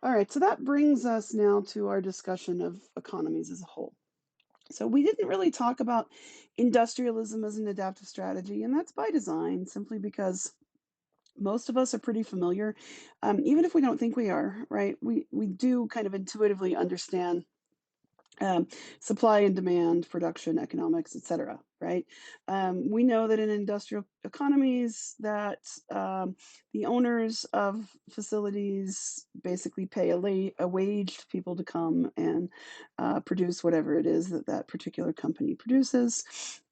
All right, so that brings us now to our discussion of economies as a whole. So we didn't really talk about industrialism as an adaptive strategy, and that's by design, simply because most of us are pretty familiar, even if we don't think we are, right? We do kind of intuitively understand um, supply and demand, production, economics, etc. Right? We know that in industrial economies, that the owners of facilities basically pay a wage to people to come and produce whatever it is that that particular company produces.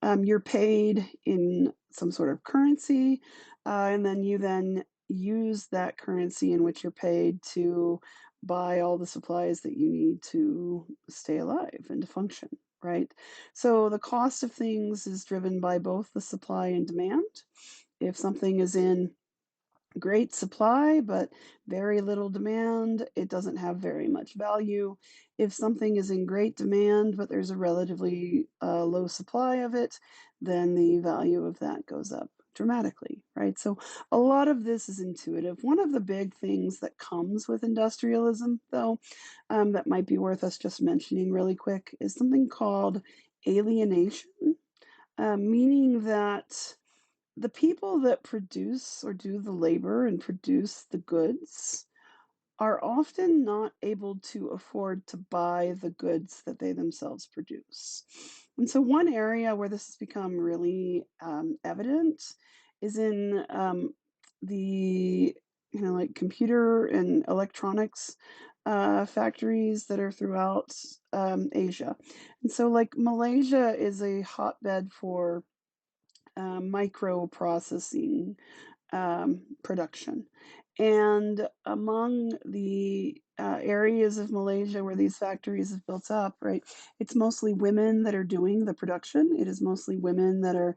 You're paid in some sort of currency, and then you then use that currency in which you're paid to buy all the supplies that you need to stay alive and to function, right? So the cost of things is driven by both the supply and demand. If something is in great supply but very little demand, it doesn't have very much value. If something is in great demand but there's a relatively low supply of it, then the value of that goes up dramatically, right? So a lot of this is intuitive. One of the big things that comes with industrialism, though, that might be worth us just mentioning really quick is something called alienation, meaning that the people that produce or do the labor and produce the goods are often not able to afford to buy the goods that they themselves produce. And so, one area where this has become really evident is in the like computer and electronics factories that are throughout Asia. And so, like Malaysia is a hotbed for microprocessing production. And among the areas of Malaysia where these factories have built up, right, it's mostly women that are doing the production. It is mostly women that are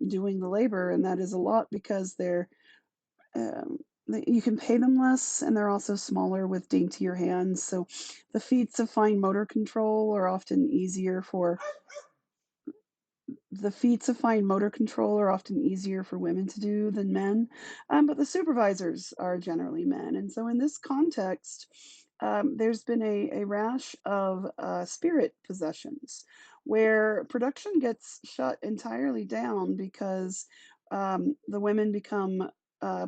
doing the labor, and that is a lot because um, you can pay them less, and they're also smaller with daintier hands. So the feats of fine motor control are often easier for the feats of fine motor control are often easier for women to do than men, but the supervisors are generally men. And so, in this context, there's been a rash of spirit possessions where production gets shut entirely down because the women become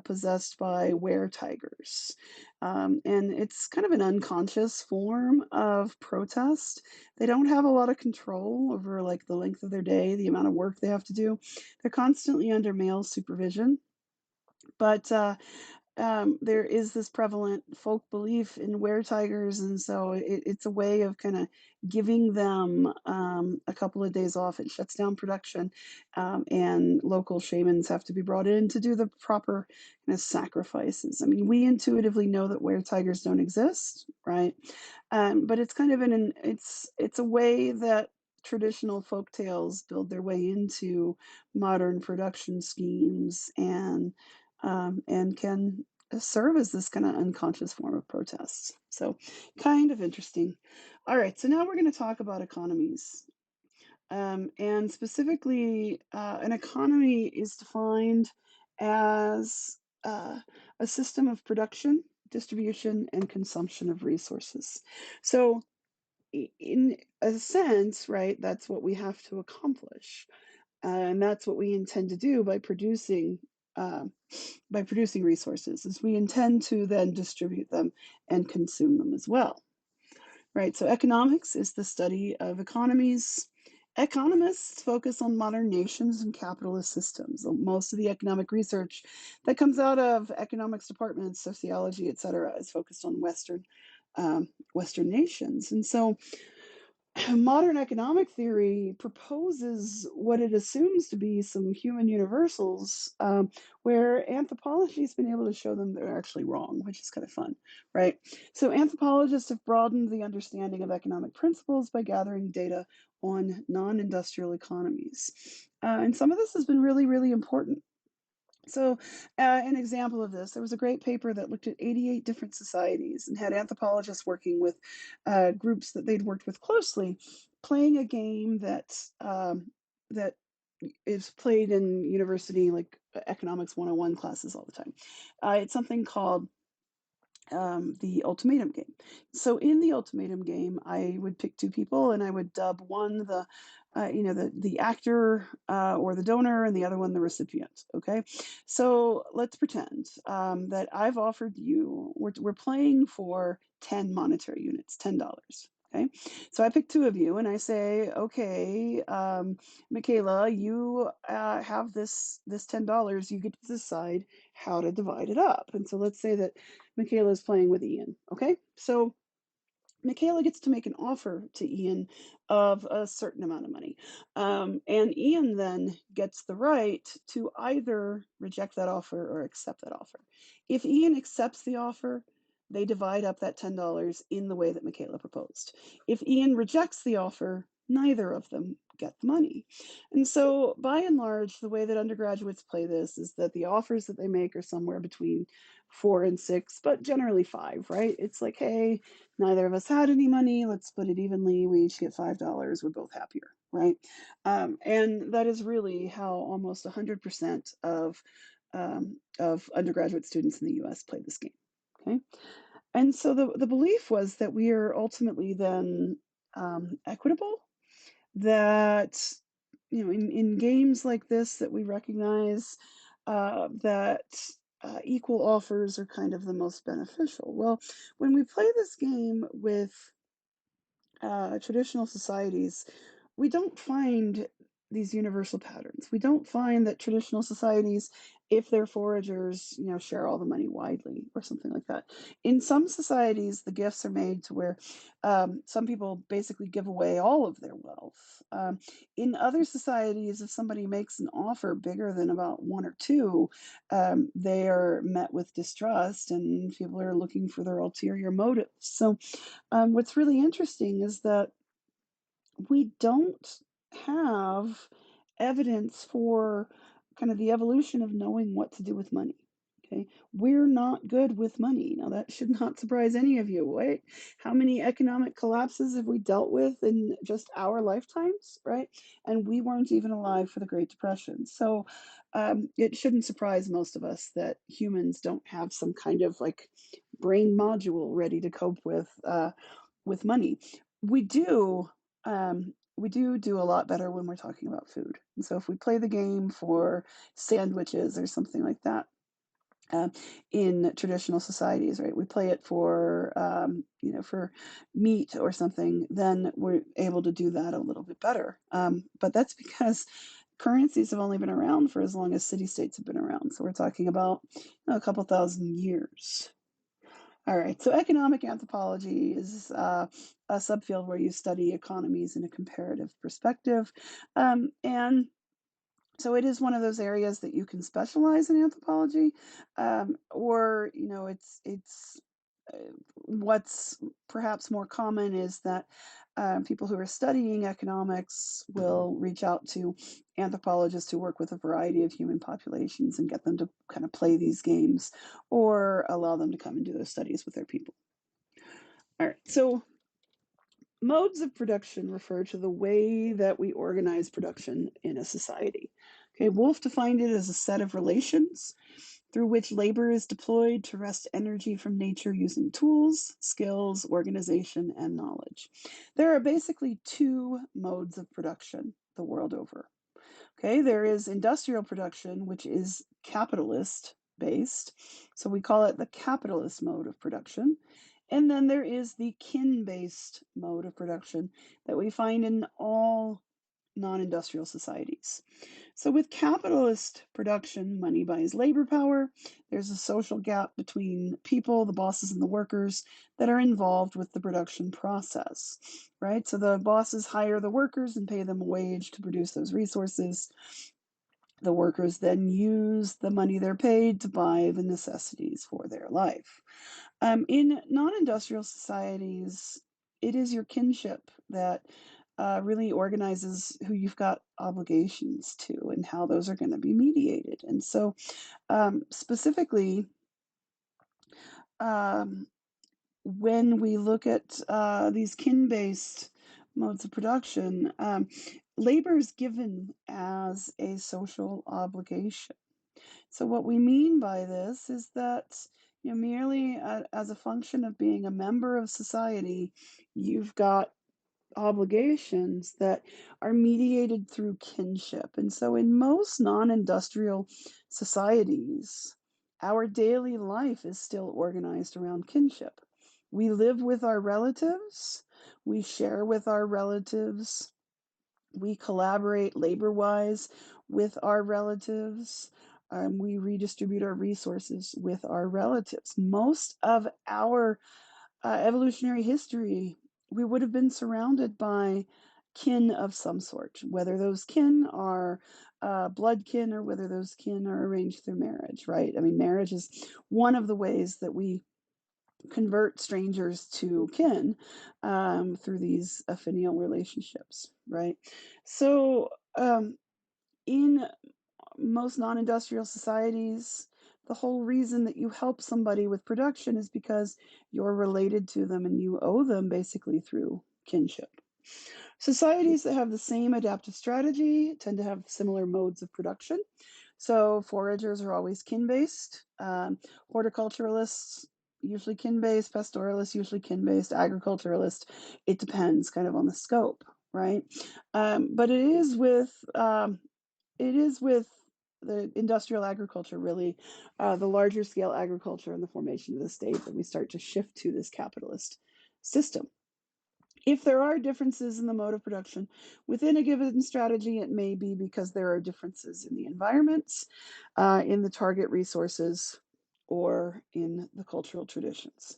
possessed by were tigers. And it's kind of an unconscious form of protest. They don't have a lot of control over, like, the length of their day, the amount of work they have to do. They're constantly under male supervision, but, there is this prevalent folk belief in were-tigers, and so it's a way of kinda giving them, a couple of days off. It shuts down production, and local shamans have to be brought in to do the proper kinda sacrifices. I mean, we intuitively know that were-tigers don't exist, right? But it's kind of it's a way that traditional folk tales build their way into modern production schemes and can serve as this kind of unconscious form of protest. So, kind of interesting. All right, so now we're going to talk about economies. And specifically, an economy is defined as a system of production, distribution, and consumption of resources. So, in a sense, right, that's what we have to accomplish. And that's what we intend to do uh, by producing resources, is we intend to then distribute them and consume them as well, right? So economics is the study of economies. Economists focus on modern nations and capitalist systems. So most of the economic research that comes out of economics departments, sociology, et cetera, is focused on Western nations. And so modern economic theory proposes what it assumes to be some human universals, where anthropology has been able to show them they're actually wrong, which is kind of fun, right? So, anthropologists have broadened the understanding of economic principles by gathering data on non industrial economies. And some of this has been really, really important. So, an example of this, there was a great paper that looked at 88 different societies and had anthropologists working with groups that they'd worked with closely, playing a game that is played in university, like economics 101 classes all the time. It's something called the ultimatum game. So in the ultimatum game, I would pick two people, and I would dub one the actor or the donor, and the other one the recipient. Okay, so let's pretend that I've offered you. We're playing for 10 monetary units, $10. Okay, so I pick two of you, and I say, okay, Michaela, you have this $10. You get to decide how to divide it up. And so let's say that Michaela is playing with Ian. Okay, so Michaela gets to make an offer to Ian of a certain amount of money. And Ian then gets the right to either reject that offer or accept that offer. If Ian accepts the offer, they divide up that $10 in the way that Michaela proposed. If Ian rejects the offer, neither of them get the money. And so, by and large, the way that undergraduates play this is that the offers that they make are somewhere between 4 and 6, but generally 5, right? It's like, hey, neither of us had any money. Let's split it evenly. We each get $5. We're both happier, right? And that is really how almost 100% of undergraduate students in the U.S. play this game. Okay, and so the belief was that we are ultimately then equitable. That in games like this that we recognize that equal offers are kind of the most beneficial. Well, when we play this game with traditional societies, we don't find these universal patterns. We don't find that traditional societies, if they're foragers, share all the money widely or something like that. In some societies, the gifts are made to where some people basically give away all of their wealth. In other societies, if somebody makes an offer bigger than about one or two, they are met with distrust and people are looking for their ulterior motives. So what's really interesting is that we don't have evidence for kind of the evolution of knowing what to do with money. Okay, we're not good with money. Now, that should not surprise any of you, right? How many economic collapses have we dealt with in just our lifetimes, right? And we weren't even alive for the Great Depression. So it shouldn't surprise most of us that humans don't have some kind of like brain module ready to cope with money. We do we do a lot better when we're talking about food. And so if we play the game for sandwiches or something like that, uh, in traditional societies, right? We play it for meat or something, then we're able to do that a little bit better. But that's because currencies have only been around for as long as city states have been around. So we're talking about a couple thousand years. All right, so economic anthropology is a subfield where you study economies in a comparative perspective. And so it is one of those areas that you can specialize in anthropology, or it's uh, what's perhaps more common is that people who are studying economics will reach out to anthropologists who work with a variety of human populations and get them to kind of play these games or allow them to come and do those studies with their people. All right, so modes of production refer to the way that we organize production in a society. Okay, Wolff defined it as a set of relations through which labor is deployed to wrest energy from nature using tools, skills, organization, and knowledge. There are basically two modes of production the world over. Okay, there is industrial production, which is capitalist based. So we call it the capitalist mode of production. And then there is the kin based mode of production that we find in all non industrial societies. So, with capitalist production, money buys labor power. There's a social gap between people, the bosses, and the workers that are involved with the production process, right? So, the bosses hire the workers and pay them a wage to produce those resources. The workers then use the money they're paid to buy the necessities for their life. In non industrial societies, it is your kinship that really organizes who you've got obligations to and how those are going to be mediated. And so, specifically, um, when we look at these kin based modes of production, labor is given as a social obligation. So what we mean by this is that, merely as a function of being a member of society, you've got obligations that are mediated through kinship. And so, in most non industrial societies, our daily life is still organized around kinship. We live with our relatives, we share with our relatives, we collaborate labor wise with our relatives. We redistribute our resources with our relatives. Most of our evolutionary history, we would have been surrounded by kin of some sort, whether those kin are blood kin or whether those kin are arranged through marriage, right? I mean, marriage is one of the ways that we convert strangers to kin through these affinal relationships, right? So, in most non-industrial societies, the whole reason that you help somebody with production is because you're related to them and you owe them basically through kinship. Societies that have the same adaptive strategy tend to have similar modes of production. So foragers are always kin-based, horticulturalists usually kin-based, pastoralists usually kin-based, agriculturalists, it depends kind of on the scope, right? But it is with the industrial agriculture, really, the larger scale agriculture and the formation of the state that we start to shift to this capitalist system. If there are differences in the mode of production within a given strategy, it may be because there are differences in the environments, in the target resources, or in the cultural traditions.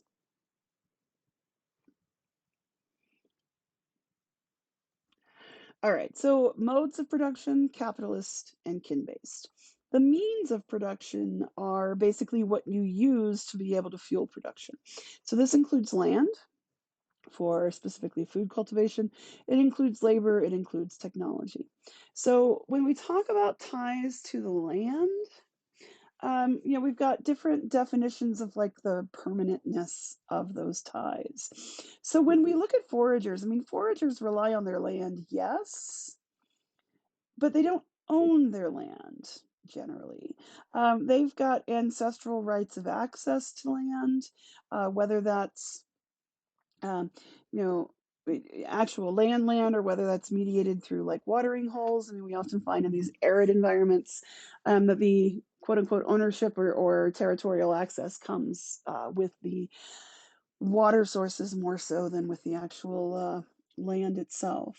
All right, so modes of production, capitalist and kin-based. The means of production are basically what you use to be able to fuel production. So this includes land for specifically food cultivation. It includes labor, it includes technology. So when we talk about ties to the land, we've got different definitions of like the permanentness of those ties. So when we look at foragers, I mean, foragers rely on their land, yes, but they don't own their land generally. They've got ancestral rights of access to land, whether that's um, you know, actual land, or whether that's mediated through like watering holes. I mean, we often find in these arid environments that the quote unquote ownership or territorial access comes with the water sources more so than with the actual land itself.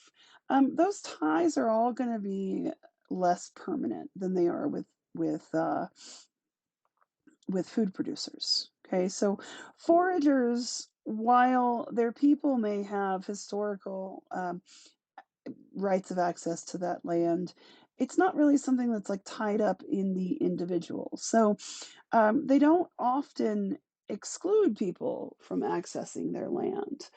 Those ties are all going to be less permanent than they are with uh, with food producers. Okay, so foragers, while their people may have historical rights of access to that land, it's not really something that's like tied up in the individual. So they don't often exclude people from accessing their land.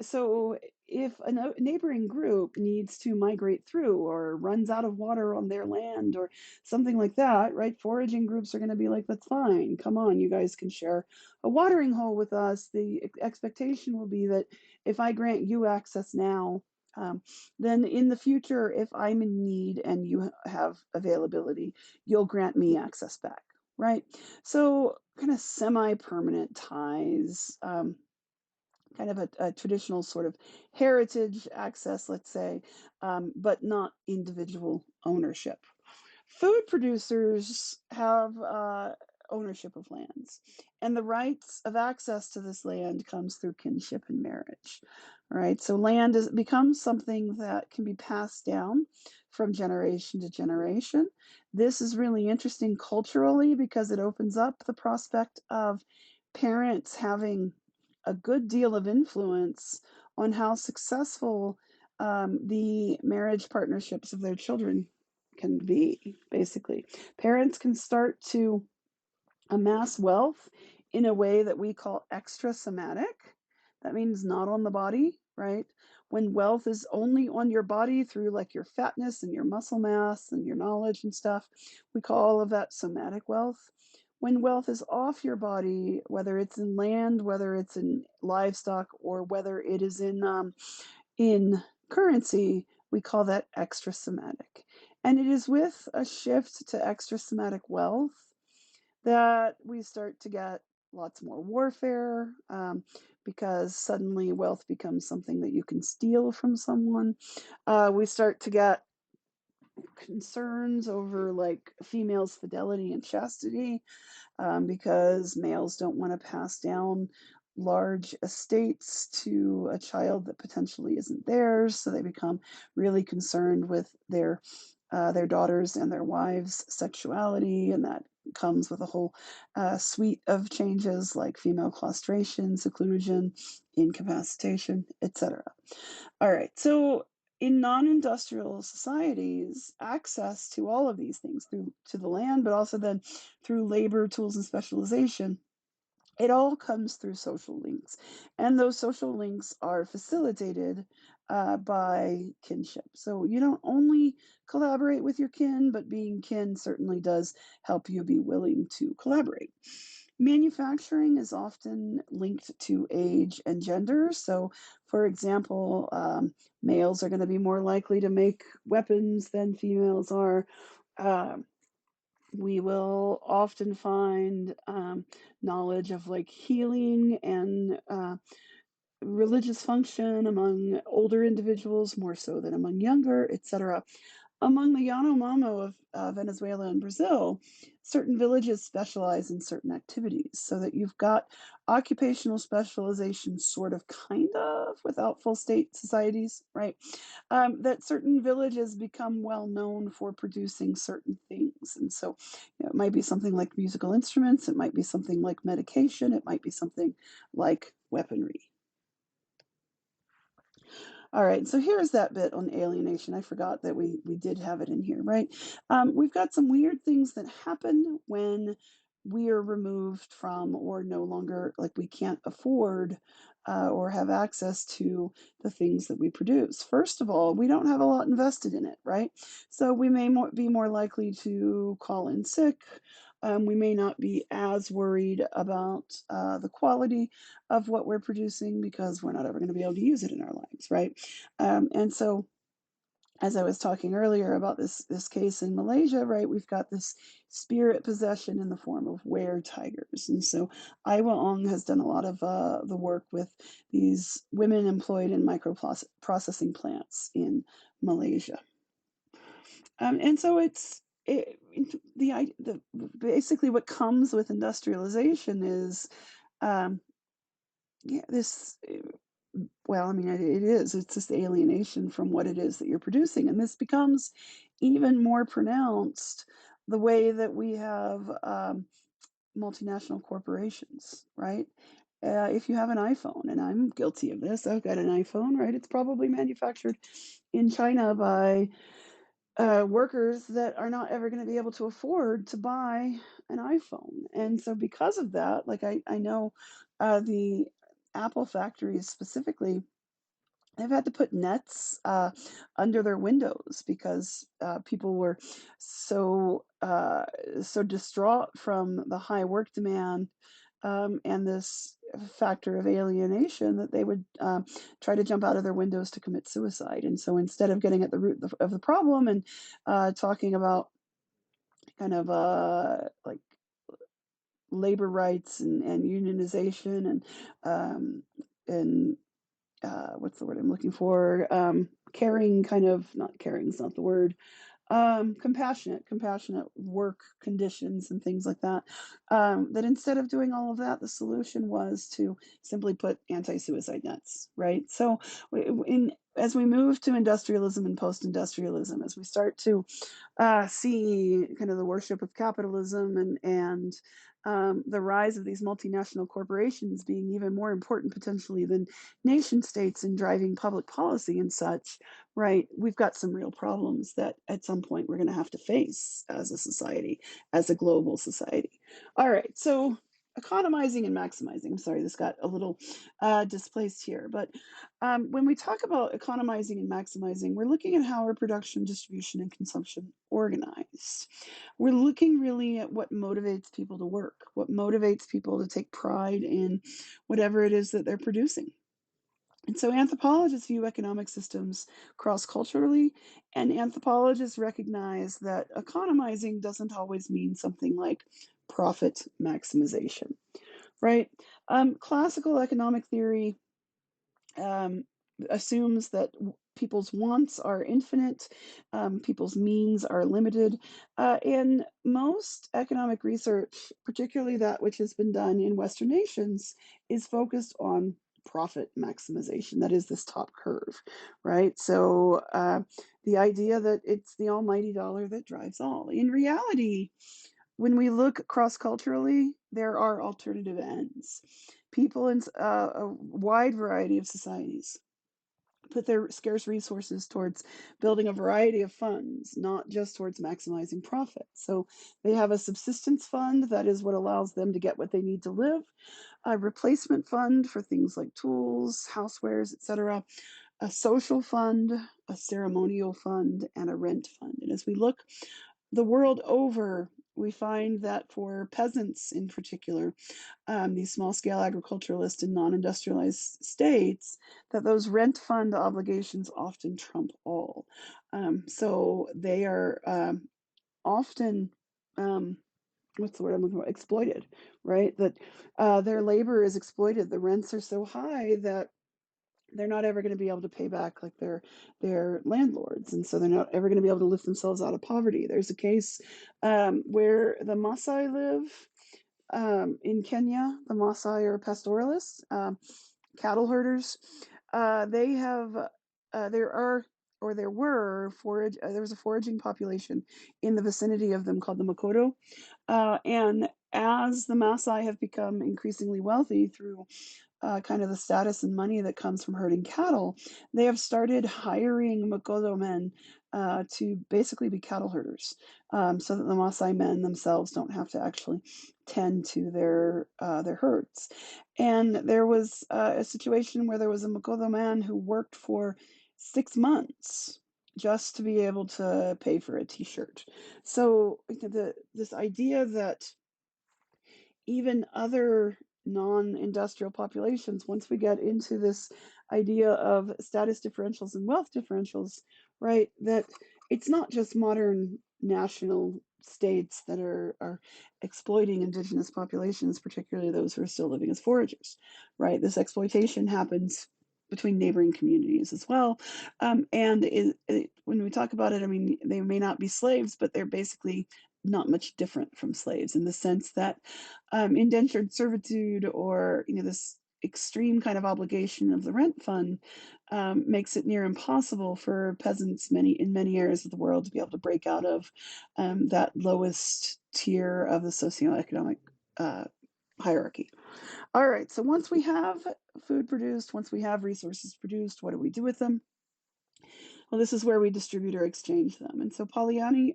So if a neighboring group needs to migrate through or runs out of water on their land or something like that, right? Foraging groups are going to be like, that's fine. Come on, you guys can share a watering hole with us. The expectation will be that if I grant you access now, then in the future, if I'm in need and you have availability, you'll grant me access back, right? So kind of semi-permanent ties, kind of a traditional sort of heritage access, let's say, but not individual ownership. Food producers have ownership of lands, and the rights of access to this land comes through kinship and marriage. All right, so land becomes something that can be passed down from generation to generation. This is really interesting culturally because it opens up the prospect of parents having a good deal of influence on how successful the marriage partnerships of their children can be, basically. Parents can start to amass wealth in a way that we call extrasomatic. That means not on the body, right? When wealth is only on your body through like your fatness and your muscle mass and your knowledge and stuff, we call all of that somatic wealth. When wealth is off your body, whether it's in land, whether it's in livestock, or whether it is in currency, we call that extrasomatic. And it is with a shift to extrasomatic wealth that we start to get lots more warfare, because suddenly wealth becomes something that you can steal from someone. We start to get concerns over like females' fidelity and chastity, because males don't want to pass down large estates to a child that potentially isn't theirs. So they become really concerned with their daughters and their wives' sexuality, and that comes with a whole suite of changes like female castration, seclusion, incapacitation, etc. All right. So in non-industrial societies, access to all of these things through to the land, but also then through labor, tools, and specialization, it all comes through social links. And those social links are facilitated by kinship. So you don't only collaborate with your kin, but being kin certainly does help you be willing to collaborate. Manufacturing is often linked to age and gender. So, for example, males are going to be more likely to make weapons than females are. Um, we will often find knowledge of like healing and religious function among older individuals more so than among younger, etc. Among the Yanomamo of Venezuela and Brazil, certain villages specialize in certain activities, so that you've got occupational specialization, sort of, kind of, without full state societies, right? That certain villages become well known for producing certain things. And so it might be something like musical instruments, it might be something like medication, it might be something like weaponry. All right, so here's that bit on alienation. I forgot that we did have it in here, right? We've got some weird things that happen when we are removed from or no longer like we can't afford or have access to the things that we produce. First of all, we don't have a lot invested in it, right? So we may be more likely to call in sick. We may not be as worried about the quality of what we're producing because we're not ever going to be able to use it in our lives, right? And so, as I was talking earlier about this case in Malaysia, right? We've got this spirit possession in the form of were tigers, and so Iwa Ong has done a lot of the work with these women employed in processing plants in Malaysia, and so the basically what comes with industrialization is um, yeah, well, I mean, it is. It's just alienation from what it is that you're producing, and this becomes even more pronounced the way that we have multinational corporations, right? If you have an iPhone, and I'm guilty of this, I've got an iPhone, right? It's probably manufactured in China by workers that are not ever going to be able to afford to buy an iPhone. And so, because of that, like I know the Apple factories specifically, they've had to put nets under their windows because people were so distraught from the high work demand and this factor of alienation that they would try to jump out of their windows to commit suicide. And so instead of getting at the root of the problem and talking about kind of like labor rights and unionization and what's the word I'm looking for? Caring, kind of, not caring is not the word. Compassionate work conditions and things like that. That instead of doing all of that, the solution was to simply put anti-suicide nets, right? So, as we move to industrialism and post-industrialism, as we start to see kind of the worship of capitalism and the rise of these multinational corporations being even more important potentially than nation states in driving public policy and such, right? We've got some real problems that at some point we're going to have to face as a society, as a global society. All right, so economizing and maximizing. I'm sorry, this got a little displaced here, but when we talk about economizing and maximizing, we're looking at how our production, distribution, and consumption organize. We're looking really at what motivates people to work, what motivates people to take pride in whatever it is that they're producing. And so anthropologists view economic systems cross culturally, and anthropologists recognize that economizing doesn't always mean something like profit maximization, right? Classical economic theory um, assumes that people's wants are infinite, people's means are limited, and most economic research, particularly that which has been done in Western nations, is focused on profit maximization. That is this top curve, right? So the idea that it's the almighty dollar that drives all. In reality, when we look cross culturally, there are alternative ends. People in a wide variety of societies put their scarce resources towards building a variety of funds, not just towards maximizing profit. So they have a subsistence fund that is what allows them to get what they need to live, a replacement fund for things like tools, housewares, etc., a social fund, a ceremonial fund, and a rent fund. And as we look the world over, we find that for peasants in particular, these small scale agriculturalist and non industrialized states, that those rent fund obligations often trump all. So they are often, um, what's the word I'm looking for? Exploited, right? That their labor is exploited. The rents are so high that they're not ever going to be able to pay back like their landlords, and so they're not ever going to be able to lift themselves out of poverty. There's a case where the Maasai live in Kenya. The Maasai are pastoralists, cattle herders. They have there are or there were forage. There was a foraging population in the vicinity of them called the Makoto, and as the Maasai have become increasingly wealthy through kind of the status and money that comes from herding cattle, they have started hiring Makoto men to basically be cattle herders, so that the Maasai men themselves don't have to actually tend to their herds. And there was a situation where there was a Makoto man who worked for 6 months just to be able to pay for a T-shirt. So this idea that even other non-industrial populations, once we get into this idea of status differentials and wealth differentials, right, that it's not just modern national states that are exploiting indigenous populations, particularly those who are still living as foragers, right? This exploitation happens between neighboring communities as well. And when we talk about it, I mean, they may not be slaves, but they're basically not much different from slaves in the sense that indentured servitude or this extreme kind of obligation of the rent fund makes it near impossible for peasants in many areas of the world to be able to break out of that lowest tier of the socioeconomic uh, hierarchy. All right, so once we have food produced, once we have resources produced, what do we do with them? Well, this is where we distribute or exchange them. And so Polanyi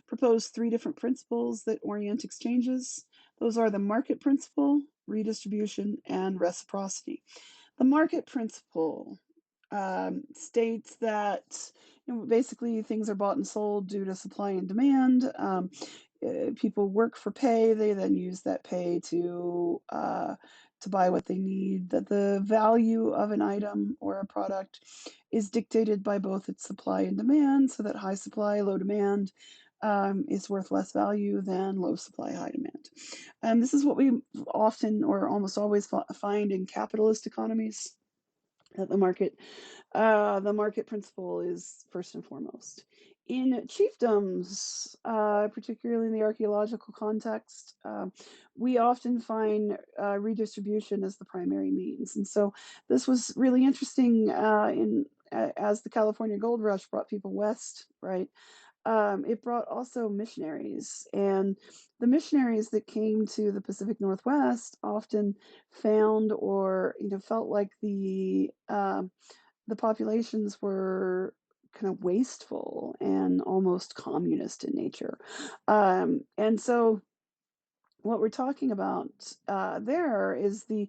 proposed three different principles that orient exchanges. Those are the market principle, redistribution, and reciprocity. The market principle states that basically things are bought and sold due to supply and demand. People work for pay; they then use that pay to buy what they need. That the value of an item or a product is dictated by both its supply and demand, so that high supply, low demand is worth less value than low supply, high demand. This is what we often or almost always find in capitalist economies, that the market principle is first and foremost. In chiefdoms, particularly in the archaeological context, we often find redistribution as the primary means. And so this was really interesting as the California Gold Rush brought people west, right? It brought also missionaries, and the missionaries that came to the Pacific Northwest often found or felt like the populations were kind of wasteful and almost communist in nature, and so what we're talking about there is the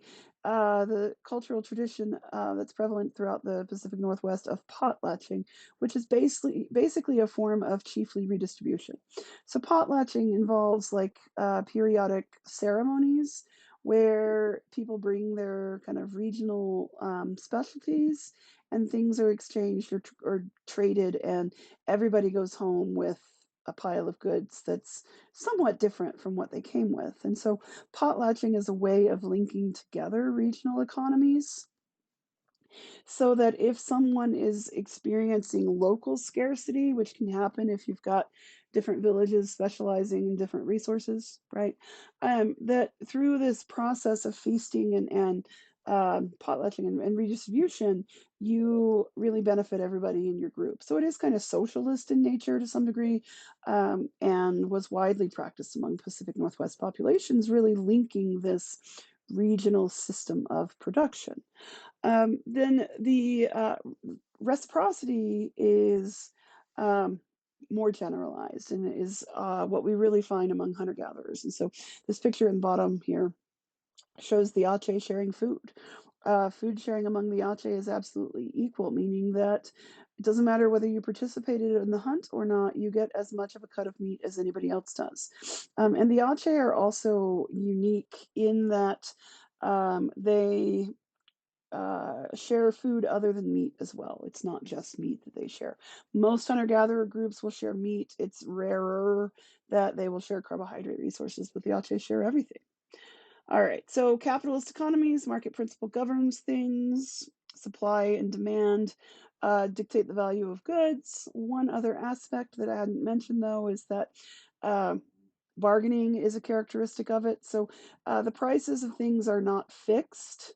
cultural tradition that's prevalent throughout the Pacific Northwest of potlatching, which is basically a form of chiefly redistribution. So potlatching involves like periodic ceremonies where people bring their kind of regional specialties and things are exchanged or traded, and everybody goes home with a pile of goods that's somewhat different from what they came with. And so potlatching is a way of linking together regional economies so that if someone is experiencing local scarcity, which can happen if you've got different villages specializing in different resources, right? That through this process of feasting and potlatching and redistribution, you really benefit everybody in your group. So it is kind of socialist in nature to some degree, and was widely practiced among Pacific Northwest populations, really linking this regional system of production. Then the reciprocity is um, more generalized and is what we really find among hunter gatherers. And so this picture in the bottom here shows the Ache sharing food. Food sharing among the Ache is absolutely equal, meaning that it doesn't matter whether you participated in the hunt or not, you get as much of a cut of meat as anybody else does. And the Ache are also unique in that they share food other than meat as well. It's not just meat that they share. Most hunter gatherer groups will share meat. It's rarer that they will share carbohydrate resources, but the Ache share everything. All right, so capitalist economies, market principle governs things, supply and demand dictate the value of goods. One other aspect that I hadn't mentioned, though, is that uh, bargaining is a characteristic of it. So the prices of things are not fixed,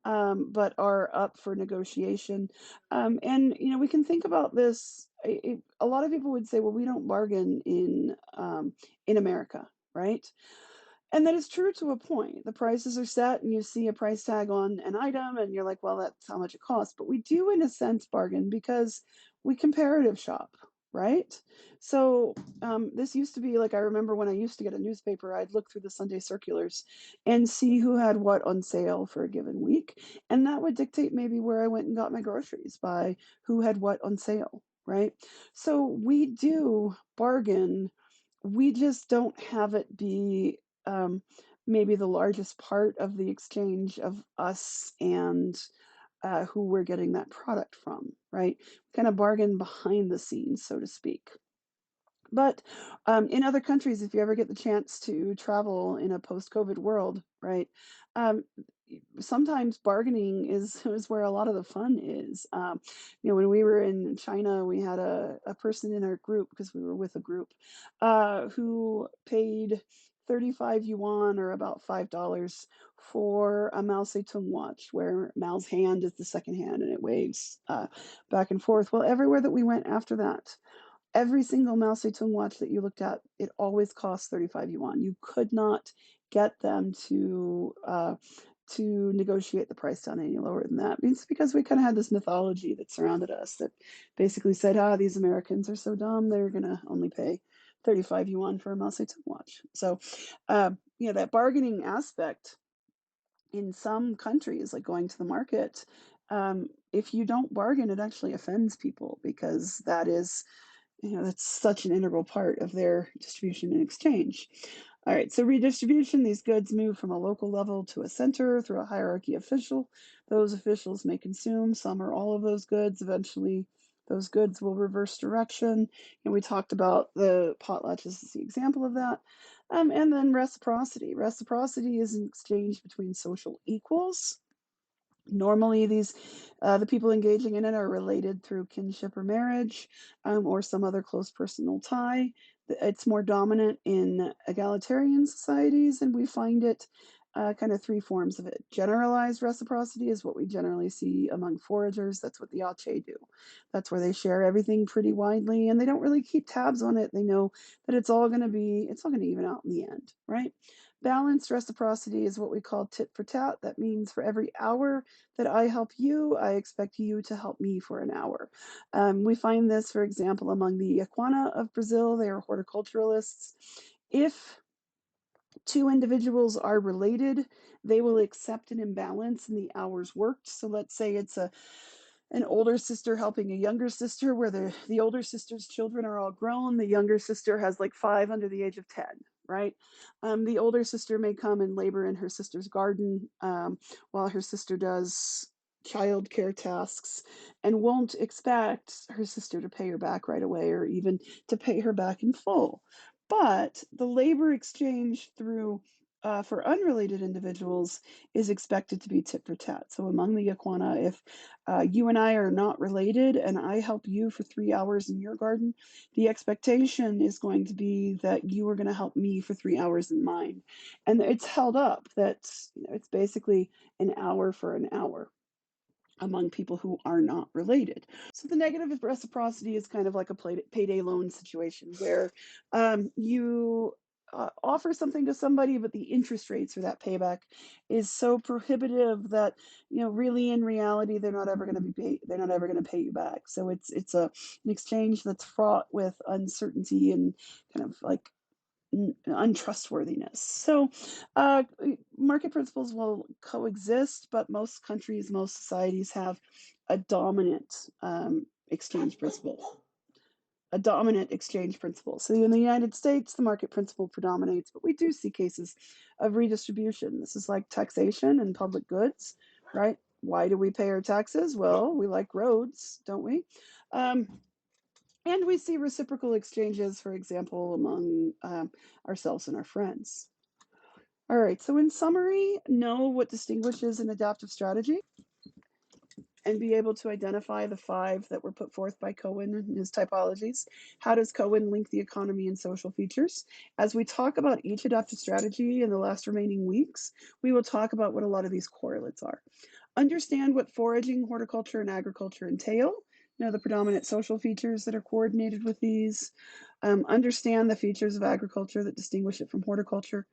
but are up for negotiation. And we can think about this. A lot of people would say, "Well, we don't bargain in America, right?" And that is true to a point. The prices are set, and you see a price tag on an item, and you're like, "Well, that's how much it costs." But we do, in a sense, bargain because we comparative shop, right? So this used to be like I remember when I used to get a newspaper, I'd look through the Sunday circulars and see who had what on sale for a given week, and that would dictate maybe where I went and got my groceries by who had what on sale, right? So we do bargain. We just don't have it be um, maybe the largest part of the exchange of us and who we're getting that product from, right? Kind of bargain behind the scenes, so to speak. But in other countries, if you ever get the chance to travel in a post-COVID world, right? Um, Sometimes bargaining is is where a lot of the fun is. When we were in China, we had a person in our group because we were with a group who paid 35 yuan or about $5 for a Mao Zedong watch, where Mao's hand is the second hand and it waves back and forth. Well, everywhere that we went after that, every single Mao Zedong watch that you looked at, it always cost 35 yuan. You could not get them to negotiate the price down any lower than that. It's because we kind of had this mythology that surrounded us that basically said, these Americans are so dumb, they're going to only pay 35 yuan for a Mao Zedong watch. So, that bargaining aspect in some countries, like going to the market, if you don't bargain, it actually offends people because that's such an integral part of their distribution and exchange. All right, so redistribution, these goods move from a local level to a center through a hierarchy official. Those officials may consume some or all of those goods. Eventually, those goods will reverse direction. And we talked about the potlatches as the example of that. And then reciprocity. Reciprocity is an exchange between social equals. Normally, the people engaging in it are related through kinship or marriage, or some other close personal tie. It's more dominant in egalitarian societies, and we find it kind of three forms of it. Generalized reciprocity is what we generally see among foragers. That's what the Ache do. That's where they share everything pretty widely, and they don't really keep tabs on it. They know that it's all going to even out in the end, right? Balanced reciprocity is what we call tit for tat. That means for every hour that I help you, I expect you to help me for an hour. We find this, for example, among the Yakwana of Brazil. They are horticulturalists. If two individuals are related, they will accept an imbalance in the hours worked. So let's say it's an older sister helping a younger sister where the older sister's children are all grown, the younger sister has like 5 under the age of 10, right? The older sister may come and labor in her sister's garden while her sister does childcare tasks and won't expect her sister to pay her back right away or even to pay her back in full. But the labor exchange through for unrelated individuals is expected to be tit for tat. So among the Yakwana, if you and I are not related and I help you for 3 hours in your garden, the expectation is going to be that you are going to help me for 3 hours in mine. And it's held up that it's basically an hour for an hour among people who are not related. So the negative reciprocity is kind of like a payday loan situation where you offer something to somebody, but the interest rates for that payback is so prohibitive that really in reality they're not ever going to be paid. They're not ever going to pay you back. So it's an exchange that's fraught with uncertainty and kind of like untrustworthiness. So, market principles will coexist, but most countries, most societies have a dominant exchange principle. A dominant exchange principle. So in the United States, the market principle predominates, but we do see cases of redistribution. This is like taxation and public goods, right? Why do we pay our taxes? Well, we like roads, don't we? And we see reciprocal exchanges, for example, among ourselves and our friends. All right, so in summary, know what distinguishes an adaptive strategy and be able to identify the five that were put forth by Cohen and his typologies. How does Cohen link the economy and social features? As we talk about each adaptive strategy in the last remaining weeks, we will talk about what a lot of these correlates are. Understand what foraging, horticulture, and agriculture entail. The predominant social features that are coordinated with these. Understand the features of agriculture that distinguish it from horticulture.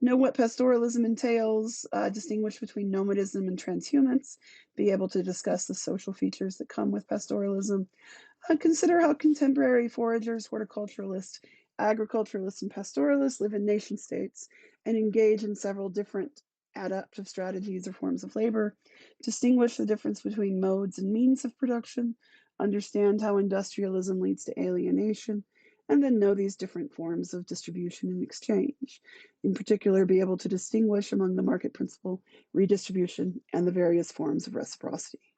Know what pastoralism entails, distinguish between nomadism and transhumance, be able to discuss the social features that come with pastoralism. Consider how contemporary foragers, horticulturalists, agriculturalists, and pastoralists live in nation states and engage in several different adaptive strategies or forms of labor. Distinguish the difference between modes and means of production. Understand how industrialism leads to alienation. And then know these different forms of distribution and exchange. In particular, be able to distinguish among the market principle, redistribution, and the various forms of reciprocity.